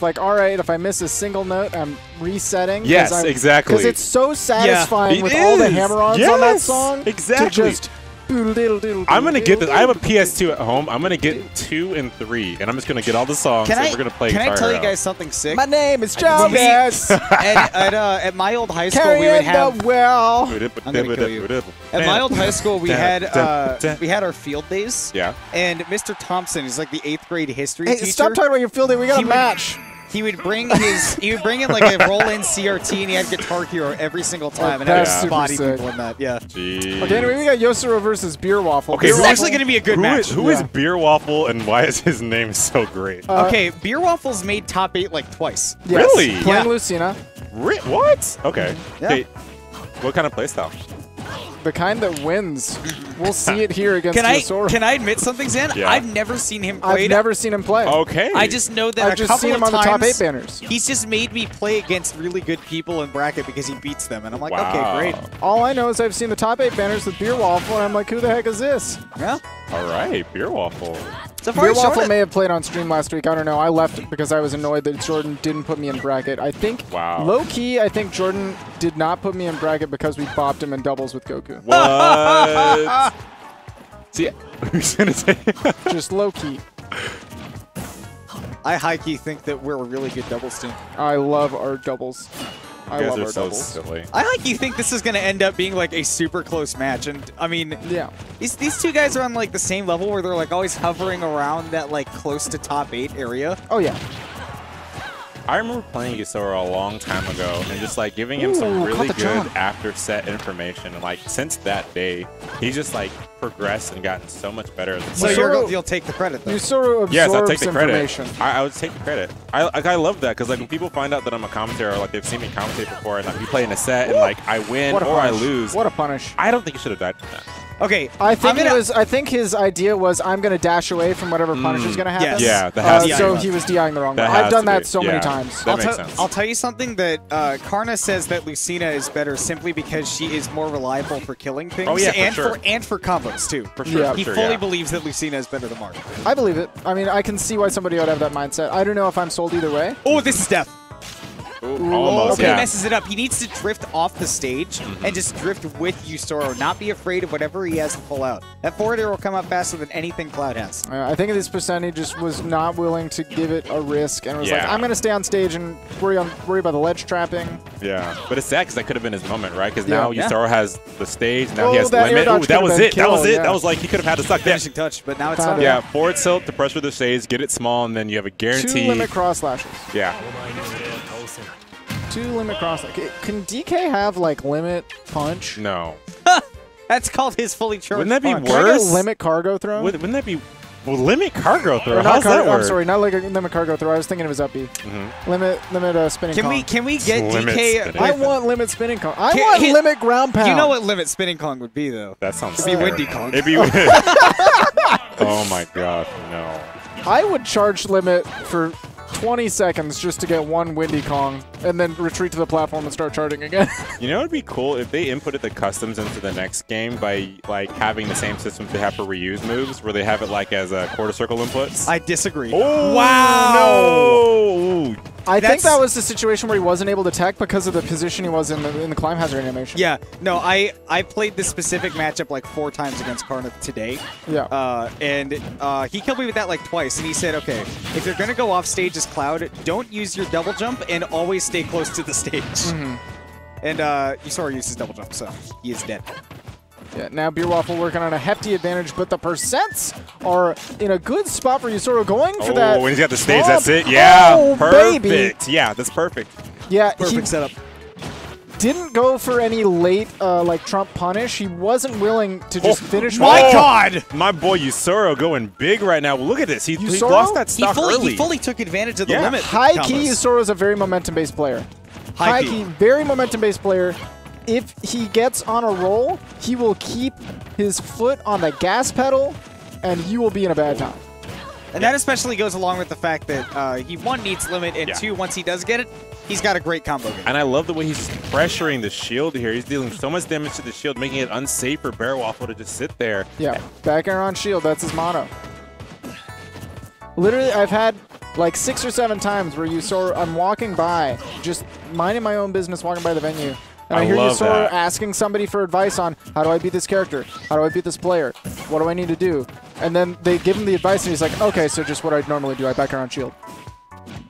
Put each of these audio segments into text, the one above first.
like, all right, if I miss a single note, I'm resetting. Yes, exactly. Because it's so satisfying with it all the is. hammer-ons Yes, on that song. exactly. To just I'm gonna get this. I have a PS2 at home. I'm gonna get 2 and 3, and I'm just gonna get all the songs. And we're gonna play. Can I Guitar tell you Hero. guys something sick? My name is Jarvis. At my old high school, we would have. well. I'm gonna kill you. At my old high school, we had our field days. Yeah. And Mr. Thompson is like the 8th grade history Hey, teacher. stop talking about your field day. We got a match. He would bring in like a roll-in CRT, and he had Guitar Hero every single time, and I would super body sick. people in that. Yeah. Jeez. Okay, anyway, we got Yousoro versus Beerwaffle. Okay, This is actually going to be a good match. Who is Beerwaffle, and why is his name so great? Okay, Beerwaffle's made top 8 like twice. Yes. Really? Playing Yeah. Lucina. What? Okay. Yeah. Hey, what kind of playstyle? The kind that wins. We'll see it here against Yousoro. Can I admit something, Zan? Yeah. I've never seen him play. I've never seen him play. Okay. I just know that I've just seen him on the top 8 banners. He's just made me play against really good people in bracket because he beats them, and I'm like, Wow. okay, great. All I know is I've seen the top 8 banners with Beerwaffle, and I'm like, who the heck is this? Yeah. All right, Beerwaffle. So far, he's shown Beerwaffle it. may have played on stream last week. I don't know. I left because I was annoyed that Jordan didn't put me in bracket. I think, low-key, I think Jordan did not put me in bracket because we bopped him in doubles with Goku. What? See, who's gonna say? Just low-key. I high-key think that we're a really good doubles team. I love our doubles. I You love guys our are so doubles. silly. I high-key think this is going to end up being like a super close match, and I mean, Yeah. these two guys are on like the same level where they're like always hovering around that like close to top 8 area. Oh, yeah. I remember playing Yousoro a long time ago and just like giving him some really good after set information. And like since that day, he's just like progressed and gotten so much better. So you'll take the credit though. Yousoro absorbs yes, I'll take the credit. information. I would take the credit. I love that because like when people find out that I'm a commentator or like they've seen me commentate before and like we play in a set and like I win or I lose. What a punish. I don't think you should have died from that. Okay, I think his idea was I'm gonna dash away from whatever punish is gonna happen. Yes. Yeah, that has to so be. he was DIing the wrong way. That I've has done to that be. so many Yeah. times. That makes sense. I'll tell you something that Karna says that Lucina is better simply because she is more reliable for killing things. Oh, yeah, for and sure. and for combos too. For sure. Yeah. For He sure, fully yeah. believes that Lucina is better than Mark. I believe it. I mean, I can see why somebody would have that mindset. I don't know if I'm sold either way. Oh, this is death. Ooh, almost, Okay, yeah. he messes it up. He needs to drift off the stage and just drift with Yousoro. Not be afraid of whatever he has to pull out. That forward air will come out faster than anything Cloud has. I think this percentage just was not willing to give it a risk and was like, Yeah. I'm going to stay on stage and worry about the ledge trapping. Yeah, but it's sad because that could have been his moment, right? Because Yeah. now Yeah. Yousoro has the stage, now Oh, he has that air limit. dodge Ooh, that could was have been it. That was kill, it. yeah. That was like he could have had to suck that. Finishing touch, but now it's Found not. it. Yeah, forward tilt to pressure the stage, get it small, and then you have a 2 guarantee. limit cross slashes. Yeah. 2 limit cross. Can DK have like limit punch? No. That's called his fully charged Wouldn't that be punch. worse? Can I get limit cargo throw? Wouldn't that be limit cargo throw? Or How's not that cargo, work? I'm sorry, not like a limit cargo throw. I was thinking of his up B. Limit spinning Kong. Can we get Limit DK? spinning. I want limit spinning Kong. I Can- want he- limit ground pound. You know what limit spinning Kong would be though? That sounds It'd be terrible. Windy Kong. It'd be Oh my gosh, no. I would charge limit for 20 seconds just to get one Windy Kong and then retreat to the platform and start charging again. You know, it'd be cool if they inputted the customs into the next game by like having the same system they have for reuse moves, where they have it like as a quarter circle inputs. I disagree. Oh, Wow. No. I think that was the situation where he wasn't able to tech because of the position he was in the climb hazard animation. Yeah, no, I played this specific matchup like 4 times against Karna today. Yeah. And he killed me with that like twice, and he said, okay, if you're going to go off stage as Cloud, don't use your double jump and always stay close to the stage. And Yousoro uses double jump, so he is dead. Yeah, now Beerwaffle working on a hefty advantage, but the percents are in a good spot for Yousoro going for that. Oh, when he's got the stage, drop. that's it. Yeah, Oh, perfect. baby. Yeah, that's perfect. Yeah, Perfect setup. didn't go for any late like Trump punish. He wasn't willing to just finish. My with God! My boy Yousoro going big right now. Look at this. He Yousoro? lost that stock early. He fully took advantage of the Yeah. limit. High key, combos. Yousoro is a very momentum-based player. High Key, key. very momentum-based player. If he gets on a roll, he will keep his foot on the gas pedal, and you will be in a bad time. And that especially goes along with the fact that he, 1, needs limit, and 2, once he does get it, he's got a great combo game. And I love the way he's pressuring the shield here. He's dealing so much damage to the shield, making it unsafe for Beerwaffle to just sit there. Yeah, back air on shield, that's his motto. Literally, I've had like 6 or 7 times where Yousoro, I'm walking by, just minding my own business, walking by the venue, and I hear Yousoro asking somebody for advice on how do I beat this character? How do I beat this player? What do I need to do? And then they give him the advice, and he's like, okay, so just what I'd normally do. I back around shield.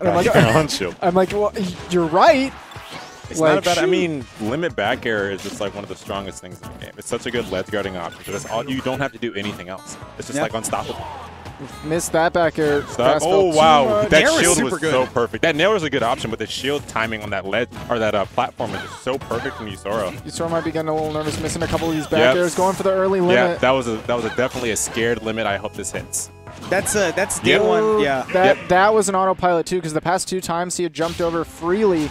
And I'm like, well, you're right. It's not about, I mean, limit back air is just like one of the strongest things in the game. It's such a good ledge guarding option. But that's all, you don't have to do anything else. It's just like unstoppable. Missed that back air. Oh, wow. That shield was so perfect. That nail was a good option, but the shield timing on that ledge or that platform is just so perfect from Yousoro. Yousoro might be getting a little nervous, missing a couple of these back airs, going for the early limit. Yeah, that was definitely a scared limit. I hope this hits. That's day one. Yeah. That was an autopilot too, because the past 2 times he had jumped over freely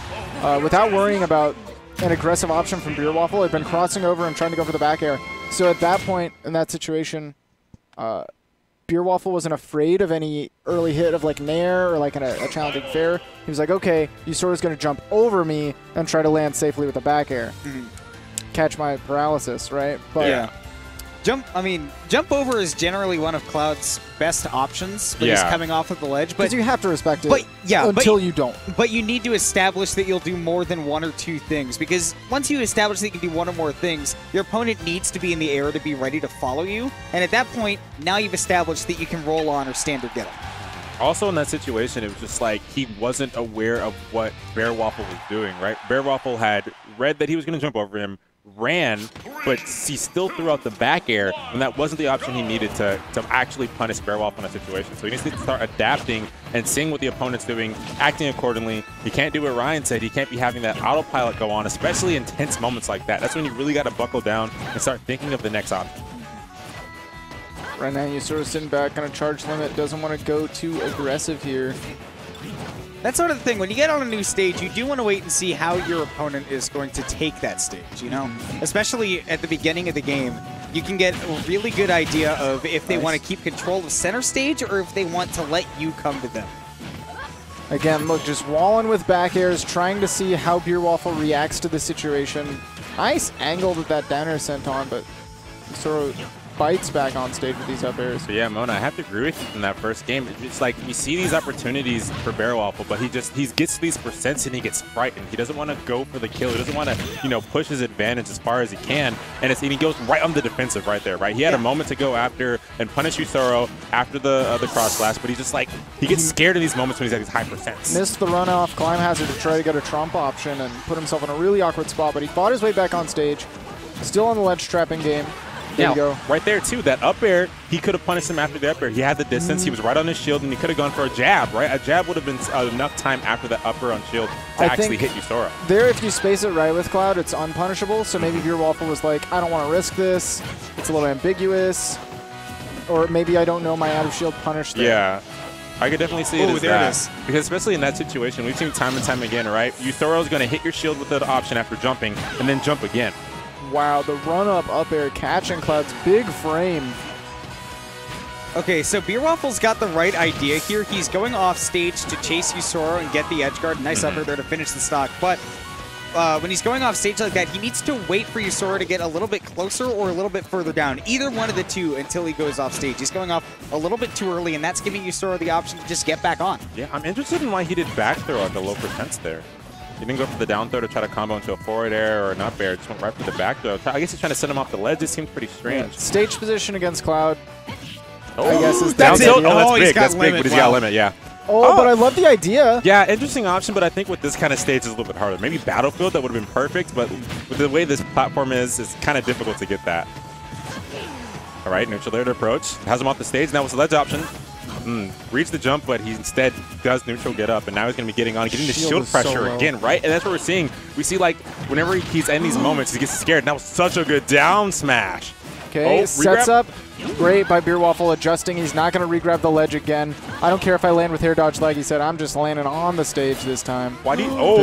without worrying about an aggressive option from Beerwaffle. Had been crossing over and trying to go for the back air. So at that point in that situation, Beerwaffle wasn't afraid of any early hit of like Nair or like a challenging fair. He was like, okay, Yousoro's going to jump over me and try to land safely with the back air. Catch my paralysis, right? But yeah. Jump over is generally one of Cloud's best options when he's coming off of the ledge. But you have to respect it until you don't. But you need to establish that you'll do more than 1 or 2 things, because once you establish that you can do 1 or more things, your opponent needs to be in the air to be ready to follow you. And at that point, now you've established that you can roll on or stand or get up. Also in that situation, it was just like he wasn't aware of what Beerwaffle was doing, right? Beerwaffle had read that he was going to jump over him, ran, but he still threw out the back air, and that wasn't the option he needed to actually punish Beerwaffle in a situation. So he needs to start adapting and seeing what the opponent's doing, acting accordingly. He can't do what Ryan said. He can't be having that autopilot go on, especially in tense moments like that. That's when you really got to buckle down and start thinking of the next option. Right now, Yousoro's sitting back on a charge limit, doesn't want to go too aggressive here. That's sort of the thing. When you get on a new stage, you do want to wait and see how your opponent is going to take that stage, you know? Especially at the beginning of the game, you can get a really good idea of if they want to keep control of center stage or if they want to let you come to them. Again, look, just walling with back airs, trying to see how Beerwaffle reacts to the situation. Nice angle that down air sent on, but Yousoro bites back on stage with these up airs. So yeah, Mona, I have to agree with you in that first game. It's like you see these opportunities for Beerwaffle, but he gets these percents and he gets frightened. He doesn't want to go for the kill. He doesn't want to, push his advantage as far as he can. And he goes right on the defensive right there, right? He had a moment to go after and punish Yousoro after the cross slash, but he gets scared in these moments when he's at these high percents. Missed the run off climb hazard to try to get a trump option and put himself in a really awkward spot, but he fought his way back on stage. Still on the ledge trapping game. There you go. Right there, too. That up air, he could have punished him after the up air. He had the distance. He was right on his shield, and he could have gone for a jab, right? A jab would have been enough time after the upper on shield to actually hit Yousoro. There, if you space it right with Cloud, it's unpunishable. So maybe Beerwaffle was like, I don't want to risk this. It's a little ambiguous. Or maybe I don't know my out-of-shield punish there. Yeah. I could definitely see it as that. Because especially in that situation, we've seen time and time again, right? Yousoro's going to hit your shield with the option after jumping, and then jump again. Wow, the run-up up air catching Cloud's big frame. Okay, so Beerwaffle's got the right idea here. He's going off stage to chase Yousoro and get the edge guard. Nice up air there to finish the stock. But when he's going off stage like that, he needs to wait for Yousoro to get a little bit closer or a little bit further down. Either one of the two until he goes off stage. He's going off a little bit too early, and that's giving Yousoro the option to just get back on. Yeah, I'm interested in why he did back throw at the low percents there. He didn't go for the down throw to try to combo into a forward air or an up air. Just went right for the back throw. I guess he's trying to send him off the ledge. It seems pretty strange. Yeah. Stage position against Cloud. Oh, I guess is down tilt. Oh, that's big. That's big, but he's got a limit, yeah. Oh, but I love the idea. Yeah, interesting option, but I think with this kind of stage is a little bit harder. Maybe Battlefield, that would have been perfect, but with the way this platform is, it's kind of difficult to get that. All right, neutral there to approach. Has him off the stage. Now with the ledge option. Reads the jump, but he instead does neutral get up, and now he's going to be getting the shield pressure again, right? And that's what we're seeing. We see, like, whenever he's in these moments, he gets scared. That was such a good down smash. Okay, sets up. Great by Beerwaffle adjusting. He's not going to regrab the ledge again. I don't care if I land with hair dodge leg. He said, I'm just landing on the stage this time. Why do you? Oh,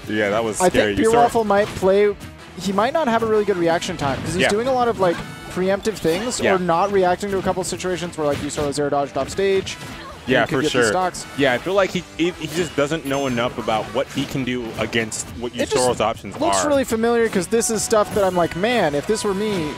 yeah, that was scary. I think Beerwaffle might play. He might not have a really good reaction time because he's doing a lot of, like, preemptive things or not reacting to a couple situations where, like, Yousoro's air dodged off stage. Yeah, for sure. Yeah, I feel like he just doesn't know enough about what he can do against what Yousoro's options are. Looks really familiar because this is stuff that I'm like, man, if this were me,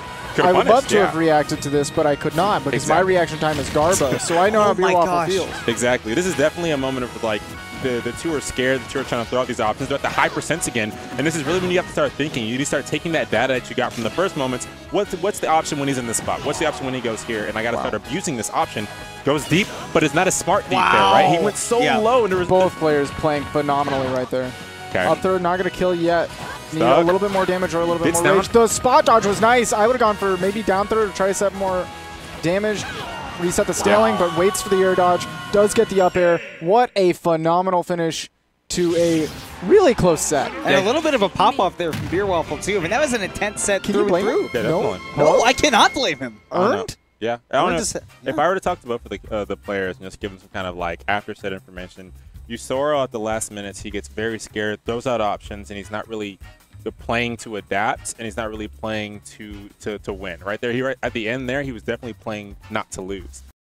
I would love to yeah. have reacted to this, but I could not because Exactly. my reaction time is Garbo, so I know how my Beerwaffle gosh. feels. Exactly. This is definitely a moment of like the two are scared, the two are trying to throw out these options. They're at the high percents again, and this is really when you have to start thinking. You need to start taking that data that you got from the first moments. What's the option when he's in this spot? What's the option when he goes here? And I got to start abusing this option. Goes deep, but it's not a smart deep there, right? He went so low, and there was Both players playing phenomenally right there. Okay. Up throw, not going to kill yet. Need Stuck. a little bit more damage or a little bit Bits more down. rage. The spot dodge was nice. I would have gone for maybe down throw to try to set more damage. Reset the scaling, but waits for the air dodge. Does get the up air. What a phenomenal finish to a really close set. And a little bit of a pop-off there from Beerwaffle, too. I mean, that was an intense set Can through you blame and him? through. Yeah, No. definitely. No, I cannot blame him. Earned? Yeah, I don't know. Just- If I were to talk to both of the players and just give them some kind of like after set information, Yousoro at the last minutes, he gets very scared, throws out options, and he's not really playing to adapt, and he's not really playing to win. Right there, at the end there, he was definitely playing not to lose.